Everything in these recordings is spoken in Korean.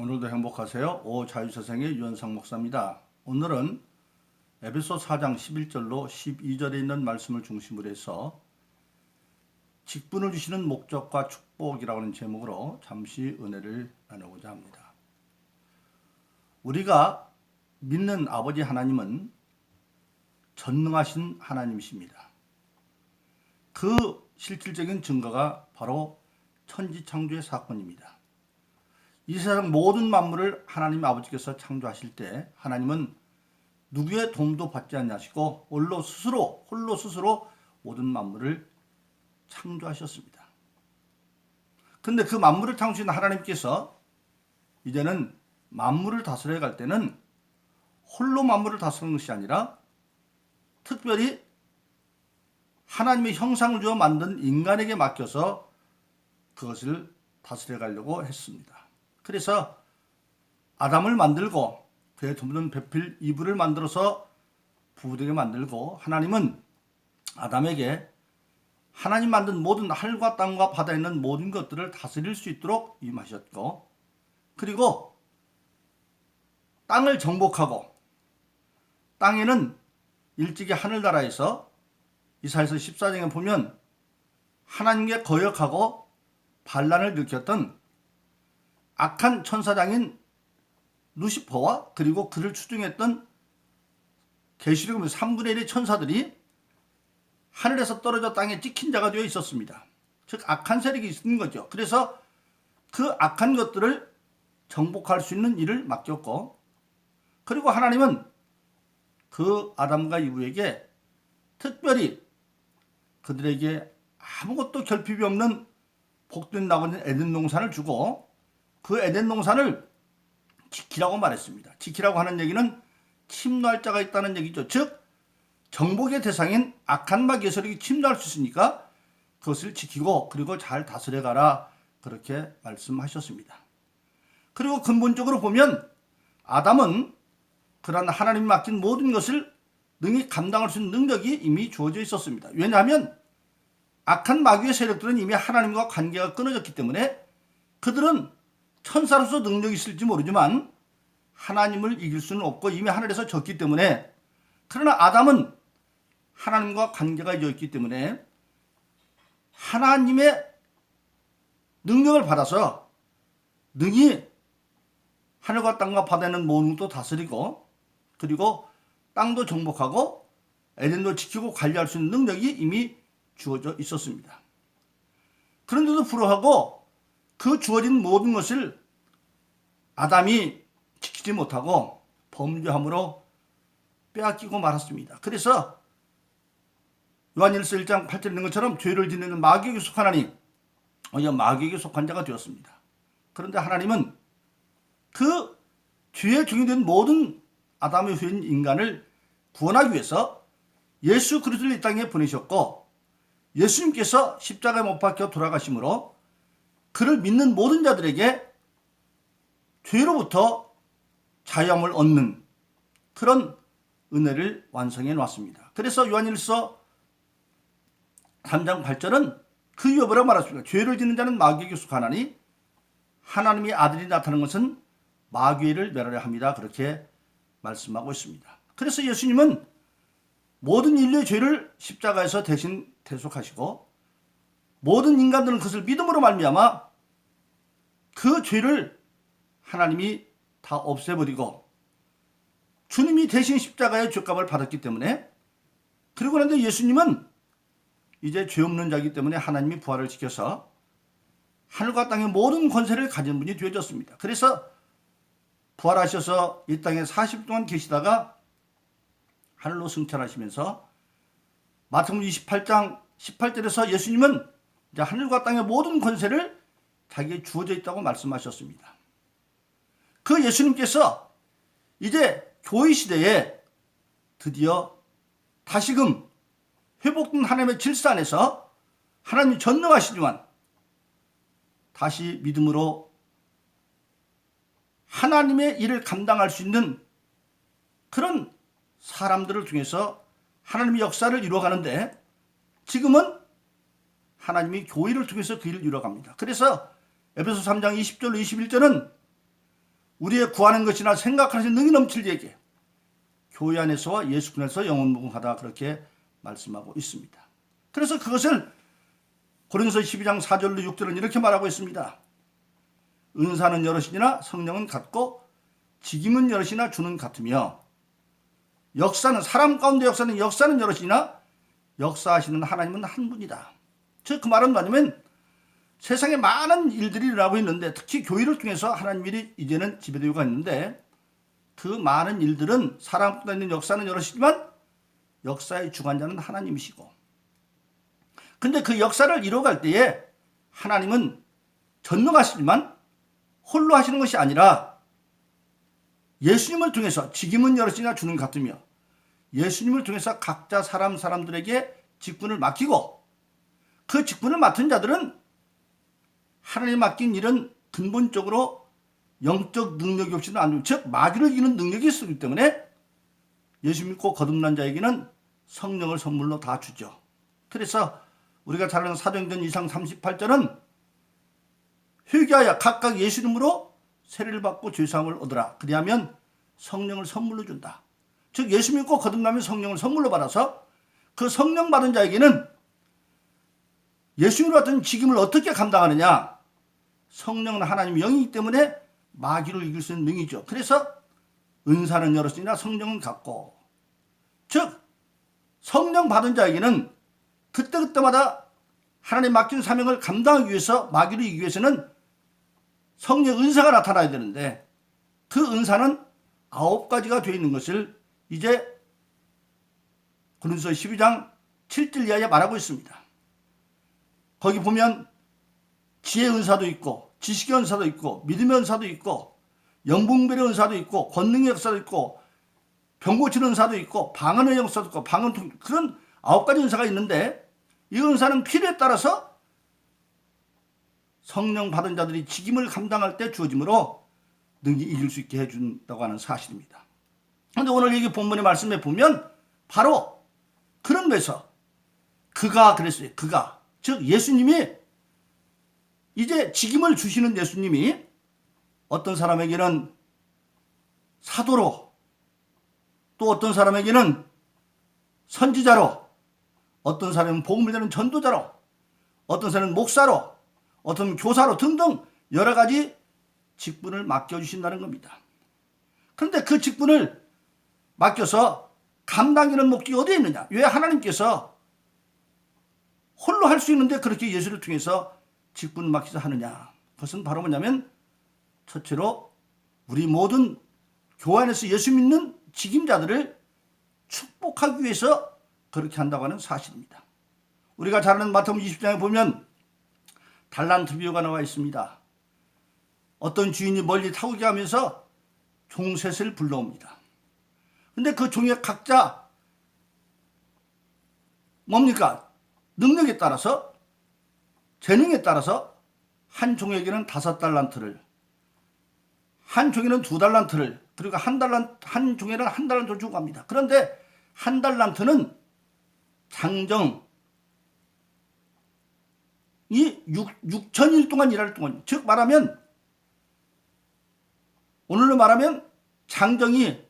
오늘도 행복하세요. 오자유세상의 유현상 목사입니다. 오늘은 에베소 4장 11절로 12절에 있는 말씀을 중심으로 해서 직분을 주시는 목적과 축복이라고 하는 제목으로 잠시 은혜를 나누고자 합니다. 우리가 믿는 아버지 하나님은 전능하신 하나님이십니다. 그 실질적인 증거가 바로 천지창조의 사건입니다. 이 세상 모든 만물을 하나님 아버지께서 창조하실 때 하나님은 누구의 도움도 받지 않으시고 홀로 스스로 모든 만물을 창조하셨습니다. 그런데 그 만물을 창조하신 하나님께서 이제는 만물을 다스려 갈 때는 홀로 만물을 다스리는 것이 아니라 특별히 하나님의 형상을 주어 만든 인간에게 맡겨서 그것을 다스려 가려고 했습니다. 그래서 아담을 만들고 그의 드문 배필 이브를 만들어서 부부되게 만들고 하나님은 아담에게 하나님 만든 모든 하늘과 땅과 바다에 있는 모든 것들을 다스릴 수 있도록 임하셨고, 그리고 땅을 정복하고, 땅에는 일찍이 하늘나라에서 이사야서 14장에 보면 하나님께 거역하고 반란을 일으켰던 악한 천사장인 루시퍼와 그리고 그를 추종했던 계시록 3분의 1의 천사들이 하늘에서 떨어져 땅에 찍힌 자가 되어 있었습니다. 즉 악한 세력이 있는 거죠. 그래서 그 악한 것들을 정복할 수 있는 일을 맡겼고, 그리고 하나님은 그 아담과 이브에게 특별히 그들에게 아무것도 결핍이 없는 복된 나무인 에덴 동산을 주고 그 에덴 동산을 지키라고 말했습니다. 지키라고 하는 얘기는 침노할 자가 있다는 얘기죠. 즉 정복의 대상인 악한 마귀의 세력이 침노할 수 있으니까 그것을 지키고 그리고 잘 다스려가라, 그렇게 말씀하셨습니다. 그리고 근본적으로 보면 아담은 그러한 하나님이 맡긴 모든 것을 능히 감당할 수 있는 능력이 이미 주어져 있었습니다. 왜냐하면 악한 마귀의 세력들은 이미 하나님과 관계가 끊어졌기 때문에 그들은 천사로서 능력이 있을지 모르지만 하나님을 이길 수는 없고 이미 하늘에서 졌기 때문에, 그러나 아담은 하나님과 관계가 이어있기 때문에 하나님의 능력을 받아서 능히 하늘과 땅과 바다에 있는 모든 것도 다스리고 그리고 땅도 정복하고 에덴도 지키고 관리할 수 있는 능력이 이미 주어져 있었습니다. 그런데도 불구하고 그 주어진 모든 것을 아담이 지키지 못하고 범죄함으로 빼앗기고 말았습니다. 그래서 요한일서 1장 8절에 있는 것처럼 죄를 짓는 마귀에게 속한 하나님, 마귀에게 속한 자가 되었습니다. 그런데 하나님은 그 죄의 종이 된 모든 아담의 후인 인간을 구원하기 위해서 예수 그리스도를 이 땅에 보내셨고, 예수님께서 십자가에 못 박혀 돌아가심으로 그를 믿는 모든 자들에게 죄로부터 자유함을 얻는 그런 은혜를 완성해 놨습니다. 그래서 요한일서 3장 8절은 그 이유에 뭐라고 말했습니까? 죄를 짓는 자는 마귀에게 속하나니 하나님의 아들이 나타난 것은 마귀를 멸하려 합니다. 그렇게 말씀하고 있습니다. 그래서 예수님은 모든 인류의 죄를 십자가에서 대신 대속하시고 모든 인간들은 그것을 믿음으로 말미암아 그 죄를 하나님이 다 없애버리고 주님이 대신 십자가의 죄값을 받았기 때문에, 그리고 그런데 예수님은 이제 죄 없는 자이기 때문에 하나님이 부활을 시켜서 하늘과 땅의 모든 권세를 가진 분이 되어졌습니다. 그래서 부활하셔서 이 땅에 40일 동안 계시다가 하늘로 승천하시면서 마태복음 28장 18절에서 예수님은 이제 하늘과 땅의 모든 권세를 자기에게 주어져 있다고 말씀하셨습니다. 그 예수님께서 이제 교회 시대에 드디어 다시금 회복된 하나님의 질서 안에서 하나님이 전능하시지만 다시 믿음으로 하나님의 일을 감당할 수 있는 그런 사람들을 통해서 하나님의 역사를 이루어가는데, 지금은 하나님이 교회를 통해서 그 일을 이루어갑니다. 그래서 에베소 3장 20절로 21절은 우리의 구하는 것이나 생각하는 것이 능히 넘칠지에게 교회 안에서와 예수 그리스도에서 영원무궁하다 그렇게 말씀하고 있습니다. 그래서 그것을 고린도서 12장 4절로 6절은 이렇게 말하고 있습니다. 은사는 여럿이나 성령은 같고 직임은 여럿이나 주는 같으며 역사는 사람 가운데 역사는 여럿이나 역사하시는 하나님은 한 분이다. 즉 그 말은 뭐냐면 세상에 많은 일들이 일어나고 있는데 특히 교회를 통해서 하나님 일이 이제는 지배되고 있는데 그 많은 일들은 사람 가운데 있는 역사는 여럿이지만 역사의 주관자는 하나님이시고 근데 그 역사를 이루어갈 때에 하나님은 전능하시지만 홀로 하시는 것이 아니라 예수님을 통해서 직임은 여럿이나 주는 같으며 예수님을 통해서 각자 사람들에게 직분을 맡기고 그 직분을 맡은 자들은 하나님 맡긴 일은 근본적으로 영적 능력이 없이는 안 됩니다. 즉 마귀를 이기는 능력이 있기 때문에 예수 믿고 거듭난 자에게는 성령을 선물로 다 주죠. 그래서 우리가 잘 아는 사도행전 2장 38절은 회개하여 각각 예수 이름으로 세례를 받고 죄사함을 얻으라. 그리하면 성령을 선물로 준다. 즉 예수 믿고 거듭나면 성령을 선물로 받아서 그 성령 받은 자에게는 예수님을 받은 직임을 어떻게 감당하느냐. 성령은 하나님 영이기 때문에 마귀를 이길 수 있는 능이죠. 그래서 은사는 여럿이나 성령은 같고 즉 성령 받은 자에게는 그때그때마다 하나님 맡긴 사명을 감당하기 위해서 마귀를 이기기 위해서는 성령의 은사가 나타나야 되는데 그 은사는 9가지가 되어 있는 것을 이제 고린도서 12장 7절 이하에 말하고 있습니다. 거기 보면 지혜의 은사도 있고 지식의 은사도 있고 믿음의 은사도 있고 영분별의 은사도 있고 권능의 역사도 있고 병 고치는 은사도 있고 방언의 역사도 있고 방언 그런 9가지 은사가 있는데 이 은사는 필요에 따라서 성령 받은 자들이 직임을 감당할 때 주어지므로 능히 이길 수 있게 해준다고 하는 사실입니다. 그런데 오늘 여기 본문의 말씀에 보면 바로 그런 데서 그가 그랬어요. 그가 즉 예수님이 이제 직임을 주시는 예수님이 어떤 사람에게는 사도로 또 어떤 사람에게는 선지자로 어떤 사람은 복음을 전하는 전도자로 어떤 사람은 목사로 어떤 교사로 등등 여러 가지 직분을 맡겨주신다는 겁니다. 그런데 그 직분을 맡겨서 감당하는 목적이 어디에 있느냐? 왜 하나님께서 홀로 할 수 있는데 그렇게 예수를 통해서 직분을 맡기자 하느냐? 그것은 바로 뭐냐면 첫째로 우리 모든 교회 안에서 예수 믿는 직임자들을 축복하기 위해서 그렇게 한다고 하는 사실입니다. 우리가 잘 아는 마태복음 20장에 보면 달란트 비유가 나와 있습니다. 어떤 주인이 멀리 타국에 하면서 종 셋을 불러옵니다. 근데 그 종이 각자 뭡니까? 능력에 따라서 재능에 따라서 한 종에게는 5달란트를 한 종에는 2달란트를 그리고 한 종에는 1달란트를 주고 갑니다. 그런데 1달란트는 장정이 6천일 동안 일할 동안 즉 말하면 오늘로 말하면 장정이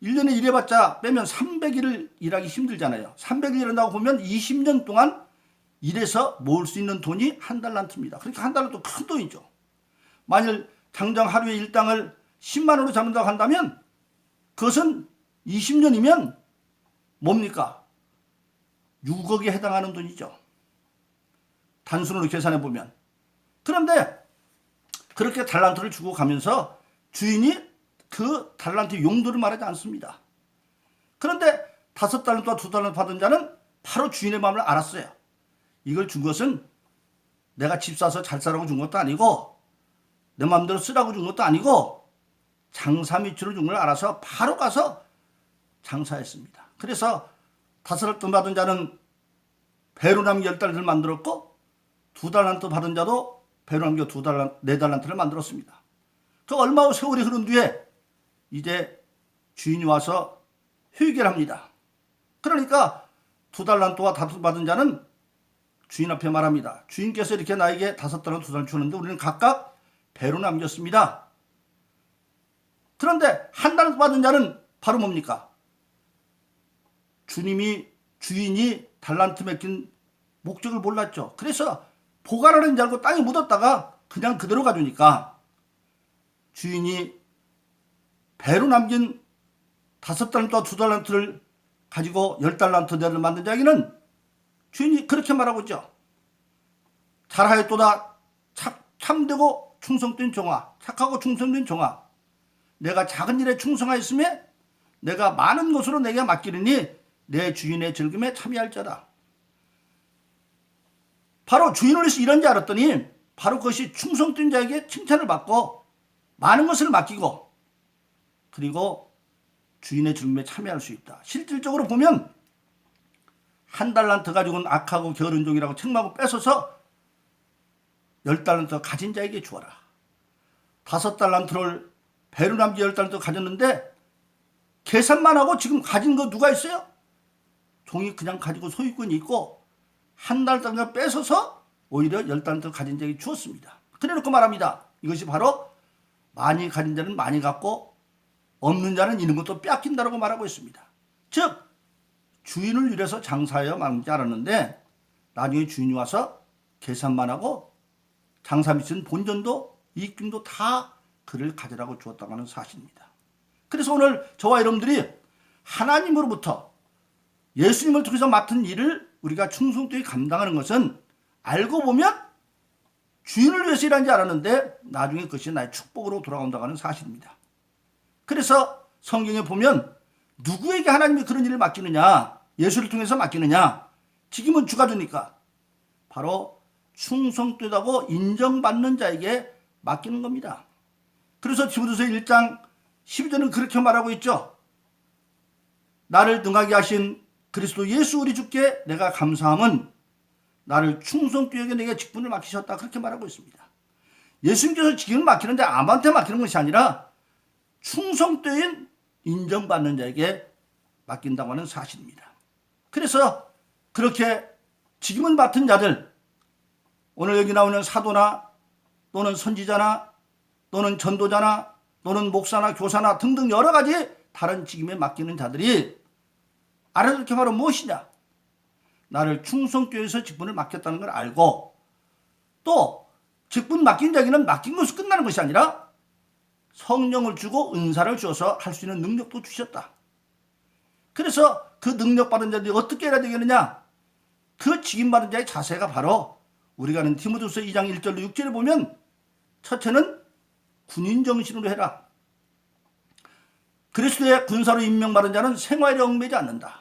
1년에 일해봤자 빼면 300일을 일하기 힘들잖아요. 300일 일한다고 보면 20년 동안 일해서 모을 수 있는 돈이 1달란트입니다. 그러니까 1달란트 큰 돈이죠. 만일 장정 하루에 일당을 10만 원으로 잡는다고 한다면 그것은 20년이면 뭡니까? 6억에 해당하는 돈이죠. 단순으로 계산해 보면. 그런데 그렇게 달란트를 주고 가면서 주인이 그 달란트 용도를 말하지 않습니다. 그런데 5달란트와 2달란트 받은 자는 바로 주인의 마음을 알았어요. 이걸 준 것은 내가 집 사서 잘 살라고 준 것도 아니고 내 마음대로 쓰라고 준 것도 아니고 장사 미추를 준 걸 알아서 바로 가서 장사했습니다. 그래서 5달란트 받은 자는 배로 남기 10달란트를 만들었고 2달란트 받은 자도 배로 남겨 4달란트를 만들었습니다. 그 얼마 후 세월이 흐른 뒤에 이제 주인이 와서 회개를 합니다. 그러니까 2달란트와 5달란트 받은 자는 주인 앞에 말합니다. 주인께서 이렇게 나에게 5달란트, 2달란트 주는데 우리는 각각 배로 남겼습니다. 그런데 한 달란트 받은 자는 바로 뭡니까? 주인이 달란트 맡긴 목적을 몰랐죠. 그래서 보관하는 줄 알고 땅에 묻었다가 그냥 그대로 가주니까 주인이 배로 남긴 5달란트와 2달란트를 가지고 10달란트를 만든 자에게는 주인이 그렇게 말하고 있죠. 잘하였도다 참되고 충성된 종아, 착하고 충성된 종아, 내가 작은 일에 충성하였으며 내가 많은 것으로 내게 맡기리니 내 주인의 즐거움에 참여할 자다. 바로 주인을 위해서 일한 줄 알았더니 바로 그것이 충성된 자에게 칭찬을 받고 많은 것을 맡기고 그리고 주인의 즐거움에 참여할 수 있다. 실질적으로 보면 한 달란트 가지고는 악하고 게으른 종이라고 책망하고 뺏어서 10달란트 가진 자에게 주어라. 5달란트를 배로 남기 10달란트 가졌는데 계산만 하고 지금 가진 거 누가 있어요? 종이 그냥 가지고 소유권이 있고 한 달란트 뺏어서 오히려 10달란트 가진 자에게 주었습니다. 그래놓고 말합니다. 이것이 바로 많이 가진 자는 많이 갖고 없는 자는 이런 것도 뺏긴다라고 말하고 있습니다. 즉 주인을 위해서 장사하여 망지 않았는데 나중에 주인이 와서 계산만 하고 장사 미친 본전도 이익금도 다 그를 가져라고 주었다고 하는 사실입니다. 그래서 오늘 저와 여러분들이 하나님으로부터 예수님을 통해서 맡은 일을 우리가 충성되게 감당하는 것은 알고 보면 주인을 위해서 일하는지 알았는데 나중에 그것이 나의 축복으로 돌아온다고 하는 사실입니다. 그래서 성경에 보면 누구에게 하나님이 그런 일을 맡기느냐, 예수를 통해서 맡기느냐, 책임은 주가 주니까 바로 충성되다고 인정받는 자에게 맡기는 겁니다. 그래서 디모데후서 1장 12절은 그렇게 말하고 있죠. 나를 능하게 하신 그리스도 예수 우리 주께 내가 감사함은 나를 충성되게 여겨 내게 직분을 맡기셨다. 그렇게 말하고 있습니다. 예수님께서 직분을 맡기는데 아무한테 맡기는 것이 아니라 충성되인 인정받는 자에게 맡긴다고 하는 사실입니다. 그래서 그렇게 직임을 맡은 자들, 오늘 여기 나오는 사도나 또는 선지자나 또는 전도자나 또는 목사나 교사나 등등 여러 가지 다른 직임에 맡기는 자들이 알아둘 게 바로 무엇이냐? 나를 충성교회에서 직분을 맡겼다는 걸 알고 또 직분 맡긴 자에게는 맡긴 것이 끝나는 것이 아니라 성령을 주고 은사를 주어서 할 수 있는 능력도 주셨다. 그래서 그 능력 받은 자들이 어떻게 해야 되겠느냐? 그 직임 받은 자의 자세가 바로 우리가 아는 디모데후서 2장 1절로 6절에 보면 첫째는 군인 정신으로 해라. 그리스도의 군사로 임명받은 자는 생활에 얽매이지 않는다.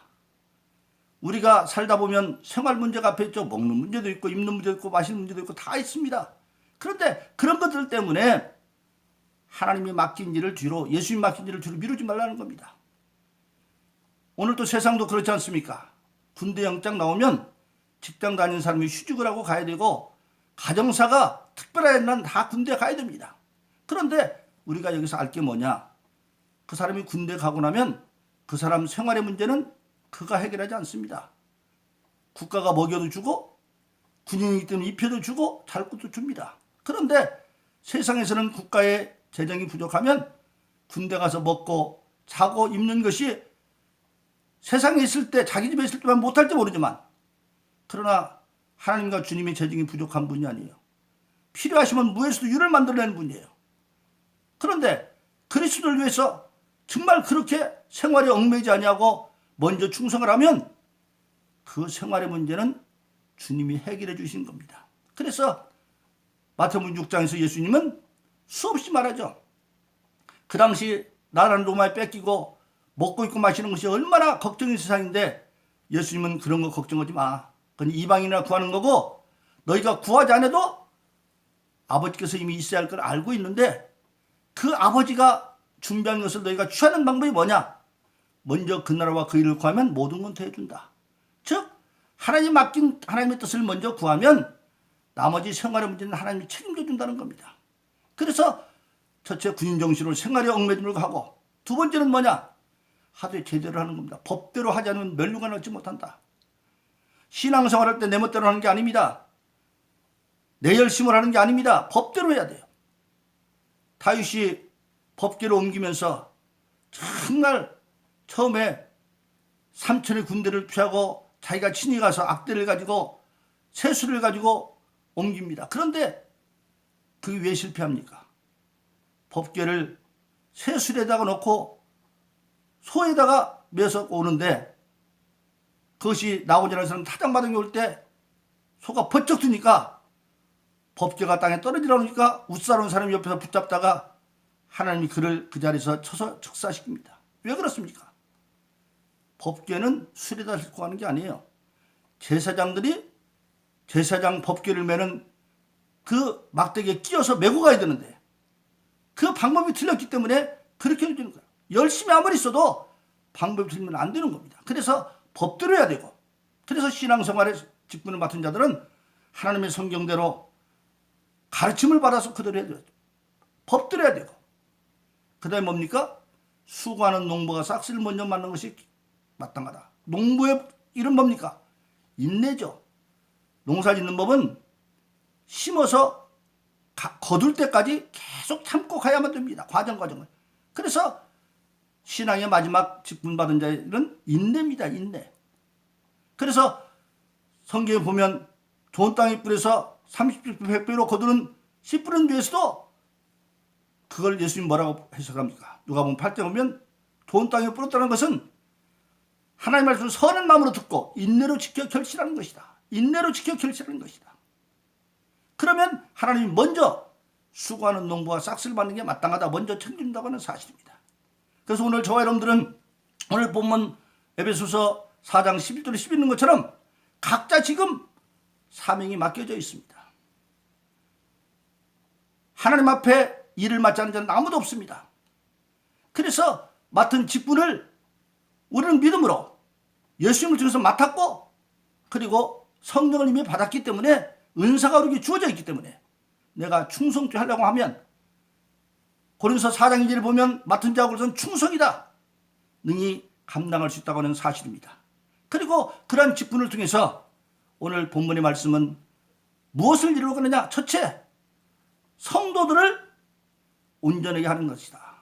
우리가 살다 보면 생활 문제가 앞에 있죠. 먹는 문제도 있고 입는 문제도 있고 마시는 문제도 있고 다 있습니다. 그런데 그런 것들 때문에 하나님이 맡긴 일을 뒤로, 예수님 맡긴 일을 뒤로 미루지 말라는 겁니다. 오늘도 세상도 그렇지 않습니까? 군대 영장 나오면 직장 다니는 사람이 휴직을 하고 가야 되고 가정사가 특별한 난 다 군대 가야 됩니다. 그런데 우리가 여기서 알 게 뭐냐? 그 사람이 군대 가고 나면 그 사람 생활의 문제는 그가 해결하지 않습니다. 국가가 먹여도 주고 군인이기 때문에 입혀도 주고 잘 것도 줍니다. 그런데 세상에서는 국가의 재정이 부족하면 군대 가서 먹고 자고 입는 것이 세상에 있을 때 자기 집에 있을 때만 못할지 모르지만 그러나 하나님과 주님의 재정이 부족한 분이 아니에요. 필요하시면 무에서도 유를 만들어내는 분이에요. 그런데 그리스도를 위해서 정말 그렇게 생활에 얽매이지 아니하고 먼저 충성을 하면 그 생활의 문제는 주님이 해결해 주신 겁니다. 그래서 마태복음 6장에서 예수님은 수없이 말하죠. 그 당시 나라는 로마에 뺏기고 먹고 입고 마시는 것이 얼마나 걱정인 세상인데 예수님은 그런 거 걱정하지 마. 그건 이방인이나 구하는 거고 너희가 구하지 않아도 아버지께서 이미 있어야 할 걸 알고 있는데 그 아버지가 준비한 것을 너희가 취하는 방법이 뭐냐? 먼저 그 나라와 그 일을 구하면 모든 건 더해준다. 즉 하나님 맡긴 하나님의 뜻을 먼저 구하면 나머지 생활의 문제는 하나님이 책임져 준다는 겁니다. 그래서 첫째 군인 정신으로 생활에 얽매임을 하고 두 번째는 뭐냐? 하되 제대로 하는 겁니다. 법대로 하지 않으면 멸류관 얻지 못한다. 신앙생활할 때 내 멋대로 하는 게 아닙니다. 내 열심을 하는 게 아닙니다. 법대로 해야 돼요. 다윗이 법궤를 옮기면서 정말 처음에 삼천의 군대를 피하고 자기가 친히 가서 악대를 가지고 세수를 가지고 옮깁니다. 그런데 그게 왜 실패합니까? 법궤를 세술에다가 놓고 소에다가 매서 오는데 그것이 나오지 않은 사람 타작마당에 올 때 소가 번쩍 드니까 법궤가 땅에 떨어지려니까 웃사로운 사람이 옆에서 붙잡다가 하나님이 그를 그 자리에서 쳐서 즉사시킵니다. 왜 그렇습니까? 법궤는 술에다 싣고 가는 게 아니에요. 제사장들이 제사장 법궤를 매는 그 막대기에 끼어서 메고 가야 되는데 그 방법이 틀렸기 때문에 그렇게 해주는 거예요. 열심히 아무리 써도 방법이 틀리면 안 되는 겁니다. 그래서 법대로 해야 되고, 그래서 신앙생활에 직분을 맡은 자들은 하나님의 성경대로 가르침을 받아서 그대로 해야 돼요. 법대로 해야 되고, 그 다음에 뭡니까? 수고하는 농부가 싹쓸이를 먼저 맞는 것이 마땅하다. 농부의 일은 뭡니까? 인내죠. 농사 짓는 법은 심어서 거둘 때까지 계속 참고 가야만 됩니다. 과정을. 그래서 신앙의 마지막 직분 받은 자들은 인내입니다. 인내. 그래서 성경에 보면 좋은 땅에 뿌려서 30배, 100배로 거두는 씨 뿌리는 데에서도 그걸 예수님 뭐라고 해석합니까? 누가복음 8장 보면 좋은 땅에 뿌렸다는 것은 하나님 말씀을 선한 마음으로 듣고 인내로 지켜 결실하는 것이다. 인내로 지켜 결실하는 것이다. 그러면 하나님이 먼저 수고하는 농부와 싹쓸이 받는 게 마땅하다. 먼저 챙긴다고 하는 사실입니다. 그래서 오늘 저와 여러분들은 오늘 본문 에베소서 4장 11절에 11있는 것처럼 각자 지금 사명이 맡겨져 있습니다. 하나님 앞에 일을 맡지 않는 자는 아무도 없습니다. 그래서 맡은 직분을 우리는 믿음으로 예수님을 통해서 맡았고, 그리고 성령을 이미 받았기 때문에 은사가 우리에게 주어져 있기 때문에 내가 충성케 하려고 하면 고린도서 4장 2절을 보면 맡은 자로서는 충성이다. 능히 감당할 수 있다고 하는 사실입니다. 그리고 그러한 직분을 통해서 오늘 본문의 말씀은 무엇을 이루고가느냐? 첫째, 성도들을 온전하게 하는 것이다.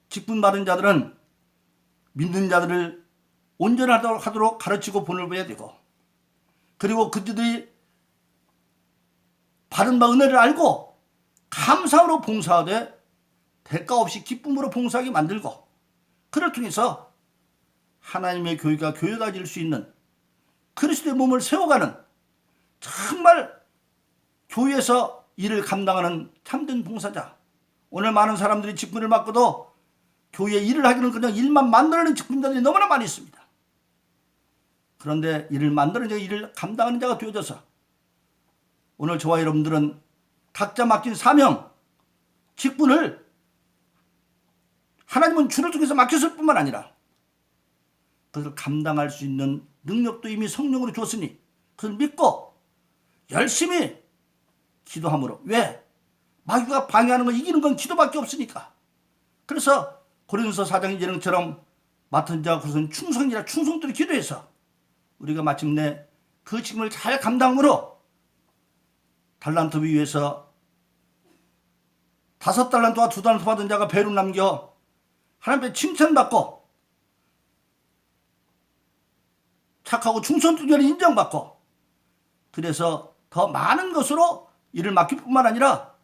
직분 받은 자들은 믿는 자들을 온전하도록 가르치고 보내야 되고, 그리고 그들이 받은 바 은혜를 알고 감사로 봉사하되 대가 없이 기쁨으로 봉사하게 만들고, 그를 통해서 하나님의 교회가 교회가질 수 있는 그리스도의 몸을 세워가는 정말 교회에서 일을 감당하는 참된 봉사자. 오늘 많은 사람들이 직분을 맡고도 교회 일을 하기는 그냥 일만 만들어내는 직분자들이 너무나 많이 있습니다. 그런데 일을 만드는 자, 일을 감당하는 자가 되어져서 오늘 저와 여러분들은 각자 맡긴 사명, 직분을 하나님은 주를 통해서 맡겼을 뿐만 아니라 그것을 감당할 수 있는 능력도 이미 성령으로 줬으니 그걸 믿고 열심히 기도함으로. 왜? 마귀가 방해하는 거 이기는 건 기도밖에 없으니까. 그래서 고린도서 4장 2절처럼 맡은 자가 그것은 충성이라 충성들이 기도해서 우리가 마침내 그 직분을 잘 감당으로 달란트 위에서 5달란트와 2달란트 받은 자가 배로 남겨 하나님께 칭찬받고 착하고 충성들이 인정받고, 그래서 더 많은 것으로 일을 맡길 뿐만 아니라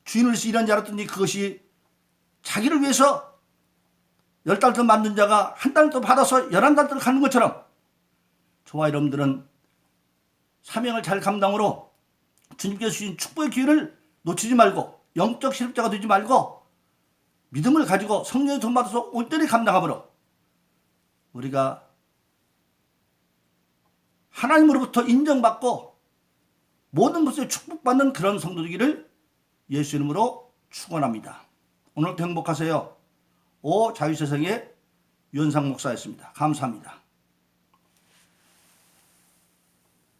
주인을 위해서 일한 줄 알았더니 그것이 자기를 위해서 10달란트 만든 자가 1달란트 받아서 11달란트를 갖는 것처럼 저와 여러분들은 사명을 잘 감당으로 주님께서 주신 축복의 기회를 놓치지 말고 영적 실업자가 되지 말고 믿음을 가지고 성령의 돈 받아서 온전히 감당함으로 우리가 하나님으로부터 인정받고 모든 것에 축복받는 그런 성도 되기를 예수 이름으로 축원합니다. 오늘도 행복하세요. 오 자유세상의 유현상 목사였습니다. 감사합니다.